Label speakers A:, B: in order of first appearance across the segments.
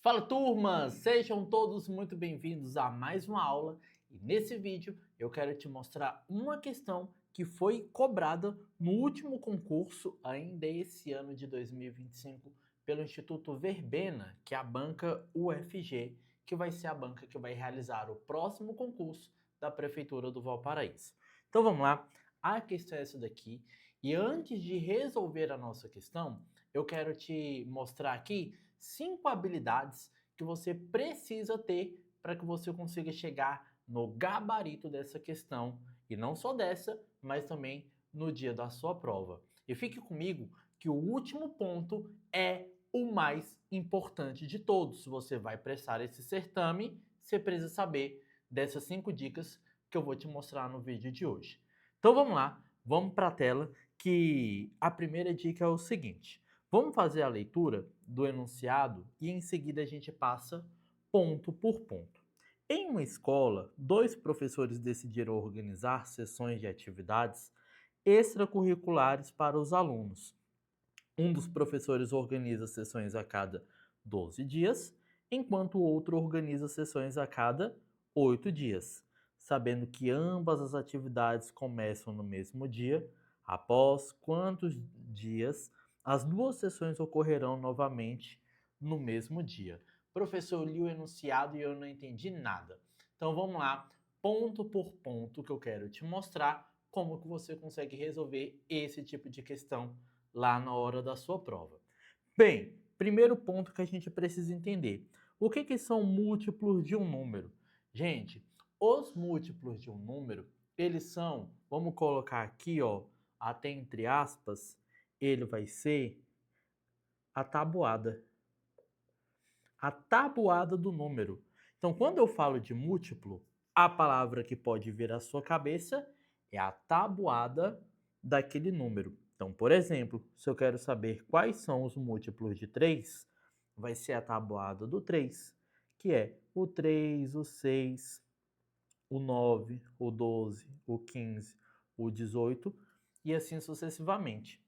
A: Fala turma, sejam todos muito bem-vindos a mais uma aula e nesse vídeo eu quero te mostrar uma questão que foi cobrada no último concurso ainda esse ano de 2025 pelo Instituto Verbena, que é a banca UFG, que vai ser a banca que vai realizar o próximo concurso da Prefeitura do Valparaíso. Então vamos lá, a questão é essa daqui e antes de resolver a nossa questão, eu quero te mostrar aqui 5 habilidades que você precisa ter para que você consiga chegar no gabarito dessa questão. E não só dessa, mas também no dia da sua prova. E fique comigo que o último ponto é o mais importante de todos. Se você vai prestar esse certame, você precisa saber dessas 5 dicas que eu vou te mostrar no vídeo de hoje. Então vamos lá, vamos para a tela, que a primeira dica é o seguinte. Vamos fazer a leitura do enunciado e em seguida a gente passa ponto por ponto. Em uma escola, dois professores decidiram organizar sessões de atividades extracurriculares para os alunos. Um dos professores organiza sessões a cada 12 dias, enquanto o outro organiza sessões a cada 8 dias. Sabendo que ambas as atividades começam no mesmo dia, após quantos dias as duas sessões ocorrerão novamente no mesmo dia? Professor, eu li o enunciado e eu não entendi nada. Então vamos lá, ponto por ponto, que eu quero te mostrar como que você consegue resolver esse tipo de questão lá na hora da sua prova. Bem, primeiro ponto que a gente precisa entender. O que são múltiplos de um número? Gente, os múltiplos de um número, eles são, vamos colocar aqui, ó, até entre aspas, ele vai ser a tabuada. A tabuada do número. Então, quando eu falo de múltiplo, a palavra que pode vir à sua cabeça é a tabuada daquele número. Então, por exemplo, se eu quero saber quais são os múltiplos de 3, vai ser a tabuada do 3, que é o 3, o 6, o 9, o 12, o 15, o 18 e assim sucessivamente.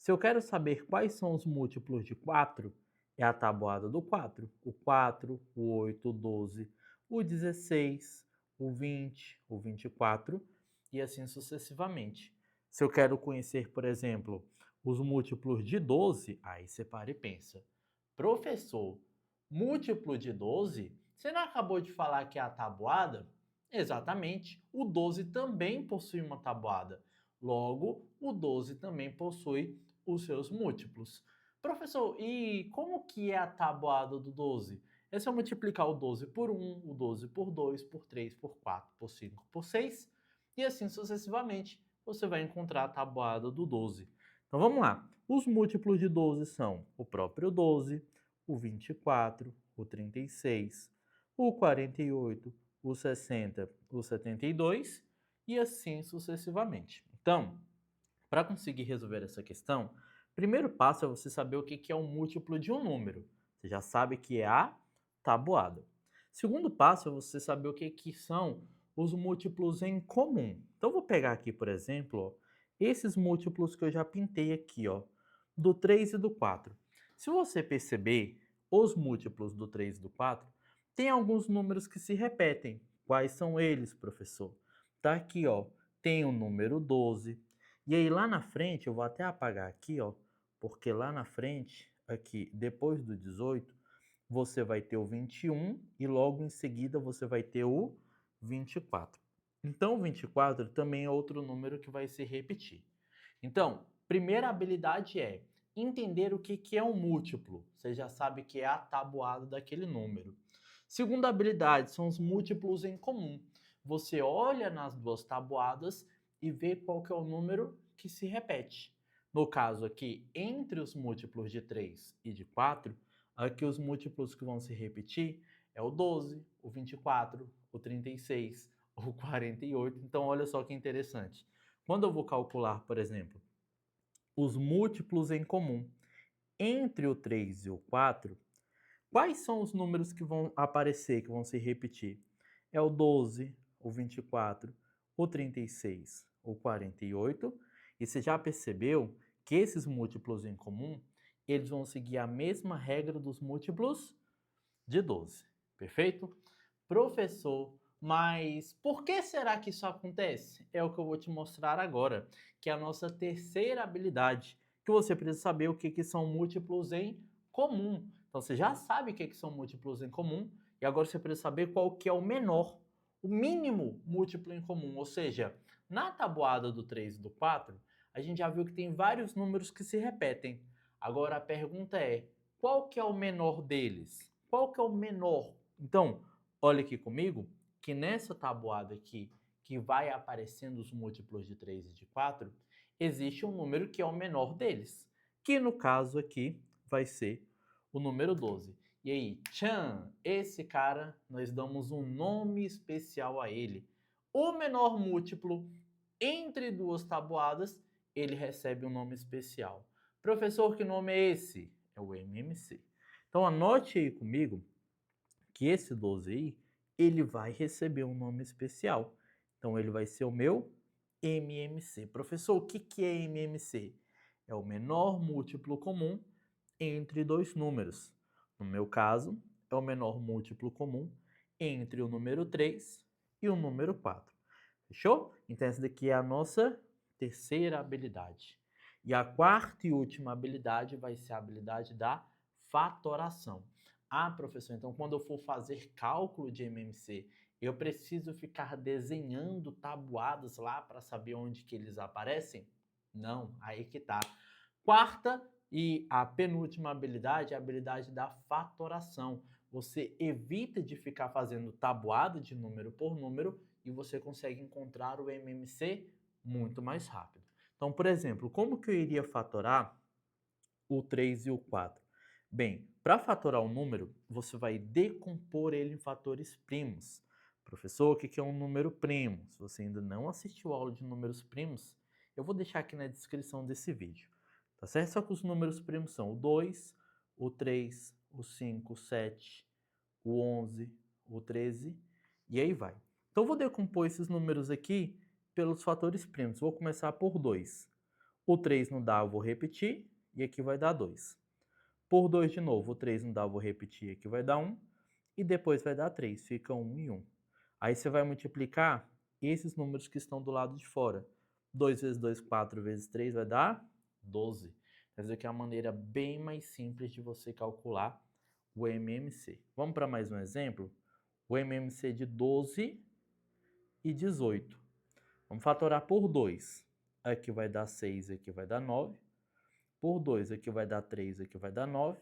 A: Se eu quero saber quais são os múltiplos de 4, é a tabuada do 4. O 4, o 8, o 12, o 16, o 20, o 24 e assim sucessivamente. Se eu quero conhecer, por exemplo, os múltiplos de 12, aí você para e pensa. Professor, múltiplo de 12? Você não acabou de falar que é a tabuada? Exatamente, o 12 também possui uma tabuada. Logo, o 12 também possui os seus múltiplos. Professor, e como que é a tabuada do 12? É só multiplicar o 12 por 1, o 12 por 2, por 3, por 4, por 5, por 6 e assim sucessivamente você vai encontrar a tabuada do 12. Então vamos lá. Os múltiplos de 12 são o próprio 12, o 24, o 36, o 48, o 60, o 72 e assim sucessivamente. Então, para conseguir resolver essa questão, primeiro passo é você saber o que é um múltiplo de um número. Você já sabe que é a tabuada. Segundo passo é você saber o que são os múltiplos em comum. Então, eu vou pegar aqui, por exemplo, ó, esses múltiplos que eu já pintei aqui, ó, do 3 e do 4. Se você perceber, os múltiplos do 3 e do 4 tem alguns números que se repetem. Quais são eles, professor? Tá aqui, ó, tem o número 12, e aí lá na frente, eu vou até apagar aqui, ó, porque lá na frente, aqui, depois do 18, você vai ter o 21 e logo em seguida você vai ter o 24. Então, o 24 também é outro número que vai se repetir. Então, primeira habilidade é entender o que é um múltiplo. Você já sabe que é a tabuada daquele número. Segunda habilidade são os múltiplos em comum. Você olha nas duas tabuadas e vê qual que é o número que se repete. No caso aqui, entre os múltiplos de 3 e de 4, aqui os múltiplos que vão se repetir é o 12, o 24, o 36, o 48. Então, olha só que interessante. Quando eu vou calcular, por exemplo, os múltiplos em comum entre o 3 e o 4, quais são os números que vão aparecer, que vão se repetir? É o 12, o 24, o 36, o 48. E você já percebeu que esses múltiplos em comum, eles vão seguir a mesma regra dos múltiplos de 12. Perfeito? Professor, mas por que será que isso acontece? É o que eu vou te mostrar agora, que é a nossa terceira habilidade, que você precisa saber o que são múltiplos em comum. Então você já sabe o que são múltiplos em comum, e agora você precisa saber qual que é o menor, o mínimo múltiplo em comum. Ou seja, na tabuada do 3 e do 4, a gente já viu que tem vários números que se repetem. Agora a pergunta é, qual que é o menor deles? Qual que é o menor? Então, olha aqui comigo, que nessa tabuada aqui, que vai aparecendo os múltiplos de 3 e de 4, existe um número que é o menor deles, que no caso aqui vai ser o número 12. E aí, tchan, esse cara, nós damos um nome especial a ele. O menor múltiplo entre duas tabuadas, ele recebe um nome especial. Professor, que nome é esse? É o MMC. Então anote aí comigo que esse 12 aí, ele vai receber um nome especial. Então ele vai ser o meu MMC. Professor, o que é MMC? É o menor múltiplo comum entre dois números. No meu caso, é o menor múltiplo comum entre o número 3 e o número 4. Fechou? Então essa daqui é a nossa terceira habilidade. E a quarta e última habilidade vai ser a habilidade da fatoração. Ah, professor, então quando eu for fazer cálculo de MMC, eu preciso ficar desenhando tabuadas lá para saber onde que eles aparecem? Não, aí que tá. Quarta e a penúltima habilidade é a habilidade da fatoração. Você evita de ficar fazendo tabuada de número por número e você consegue encontrar o MMC muito mais rápido. Então, por exemplo, como que eu iria fatorar o 3 e o 4? Bem, para fatorar um número, você vai decompor ele em fatores primos. Professor, o que é um número primo? Se você ainda não assistiu a aula de números primos, eu vou deixar aqui na descrição desse vídeo. Tá certo? Só que os números primos são o 2, o 3, o 5, o 7, o 11, o 13 e aí vai. Então, vou decompor esses números aqui pelos fatores primos. Vou começar por 2. O 3 não dá, eu vou repetir, e aqui vai dar 2. Por 2 de novo, o 3 não dá, eu vou repetir, aqui vai dar 1. E depois vai dar 3, fica 1 e 1. Aí você vai multiplicar esses números que estão do lado de fora. 2 vezes 2, 4 vezes 3 vai dar 12. Quer dizer que é uma maneira bem mais simples de você calcular o MMC. Vamos para mais um exemplo? O MMC de 12 e 18. Vamos fatorar por 2. Aqui vai dar 6, aqui vai dar 9. Por 2, aqui vai dar 3, aqui vai dar 9.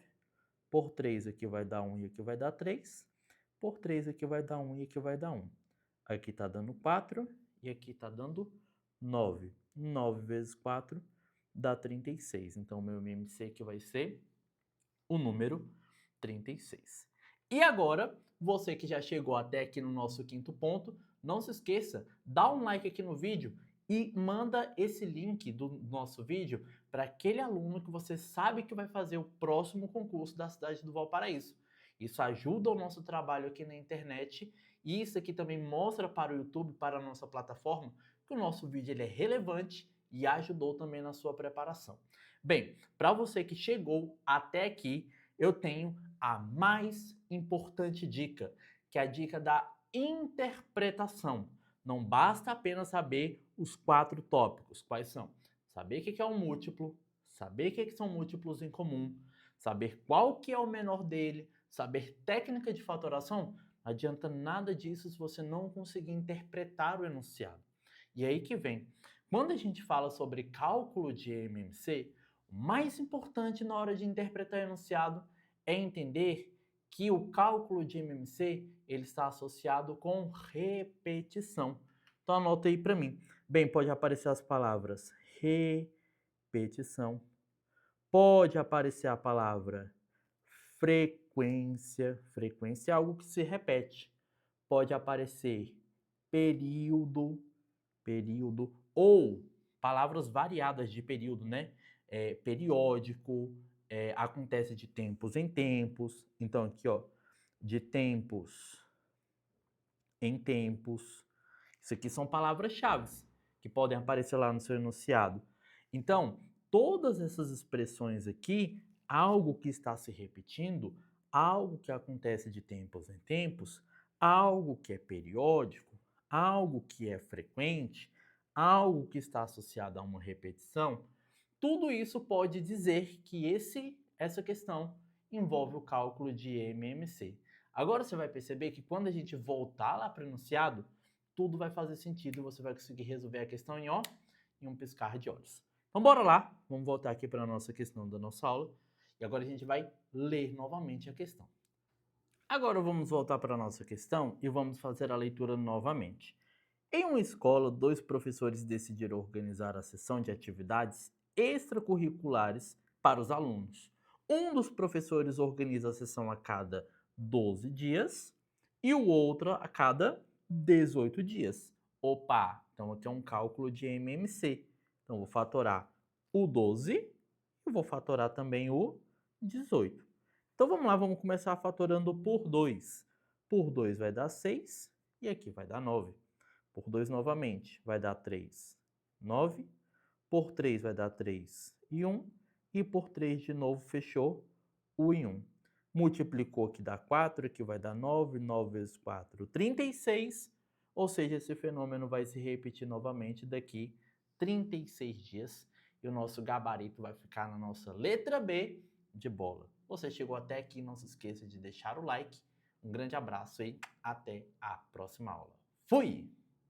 A: Por 3, aqui vai dar 1 e aqui vai dar 3. Por 3, aqui vai dar 1 e aqui vai dar 1. Aqui está dando 4 e aqui está dando 9. 9 vezes 4 dá 36. Então, o meu MMC aqui vai ser o número 36. E agora, você que já chegou até aqui no nosso quinto ponto, não se esqueça, dá um like aqui no vídeo e manda esse link do nosso vídeo para aquele aluno que você sabe que vai fazer o próximo concurso da cidade do Valparaíso. Isso ajuda o nosso trabalho aqui na internet e isso aqui também mostra para o YouTube, para a nossa plataforma, que o nosso vídeo ele é relevante e ajudou também na sua preparação. Bem, para você que chegou até aqui, eu tenho a mais importante dica, que é a dica da interpretação. Não basta apenas saber os 4 tópicos. Quais são? Saber o que é um múltiplo, saber o que são múltiplos em comum, saber qual que é o menor dele, saber técnica de fatoração. Não adianta nada disso se você não conseguir interpretar o enunciado. E aí que vem. Quando a gente fala sobre cálculo de MMC, o mais importante na hora de interpretar o enunciado é entender que o cálculo de MMC ele está associado com repetição. Então anota aí para mim. Bem, pode aparecer as palavras repetição, pode aparecer a palavra frequência, frequência é algo que se repete. Pode aparecer período, período, ou palavras variadas de período, né? Periódico, acontece de tempos em tempos. Então, aqui, ó, de tempos em tempos. Isso aqui são palavras-chave que podem aparecer lá no seu enunciado. Então, todas essas expressões aqui, algo que está se repetindo, algo que acontece de tempos em tempos, algo que é periódico, algo que é frequente, algo que está associado a uma repetição, tudo isso pode dizer que essa questão envolve o cálculo de MMC. Agora você vai perceber que quando a gente voltar lá para o enunciado, tudo vai fazer sentido e você vai conseguir resolver a questão em um piscar de olhos. Então bora lá, vamos voltar aqui para a nossa questão da nossa aula e agora a gente vai ler novamente a questão. Agora vamos voltar para a nossa questão e vamos fazer a leitura novamente. Em uma escola, dois professores decidiram organizar a sessão de atividades extracurriculares para os alunos. Um dos professores organiza a sessão a cada 12 dias e o outro a cada 18 dias. Opa, então aqui é um cálculo de MMC. Então vou fatorar o 12 e vou fatorar também o 18. Então vamos lá, vamos começar fatorando por 2. Por 2 vai dar 6 e aqui vai dar 9. Por 2 novamente vai dar 3, 9. Por 3 vai dar 3 e 1. E por 3 de novo fechou o em 1. Multiplicou que dá 4, aqui vai dar 9, 9 vezes 4, 36. Ou seja, esse fenômeno vai se repetir novamente daqui 36 dias. E o nosso gabarito vai ficar na nossa letra B de bola. Você chegou até aqui, não se esqueça de deixar o like. Um grande abraço e até a próxima aula. Fui!